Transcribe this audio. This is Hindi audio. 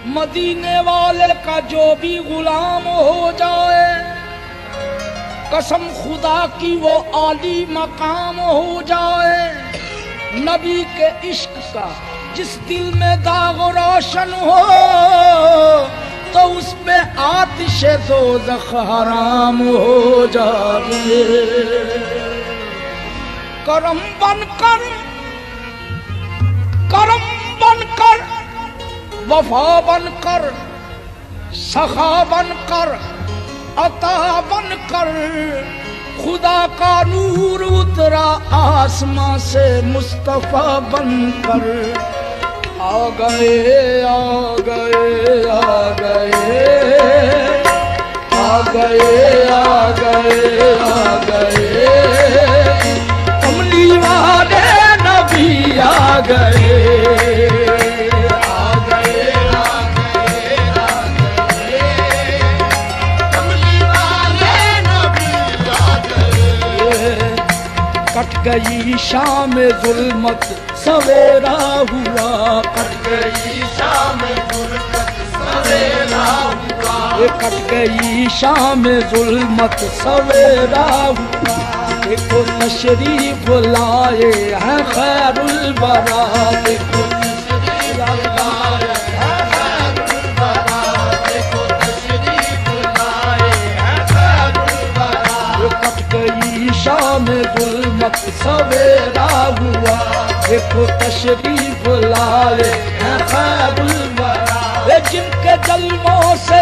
मदीने वाले का जो भी गुलाम हो जाए, कसम खुदा की वो आली मकाम हो जाए। नबी के इश्क का जिस दिल में दाग रोशन हो, तो उस पे आतिशे दोज़ख हराम हो जाए। करम बनकर वफा बनकर, सखा बनकर, अता बनकर, खुदा का नूर उतरा आसमां से मुस्तफा बनकर। आ गए आ गए आ गए आ गए आ गए आ गए, कमली वाले नबी आ गए। कट गई शाम जुल्मत सवेरा हुआ, कट गई शाम जुल्मत सवेरा हुआ, कट गई शाम जुल्मत सवेरा हुआ। देखो तशरीफ लाए हैं खैरुल वरा, देखो तशरीफ लाए हैं खैरुल वरा, देखो तशरीफ लाए हैं खैरुल वरा। कट गई शाम जुल्मत सवेरा हुआ, देखो तशरीफ लाए हैं खैरुल वरा। जिनके जल्मों से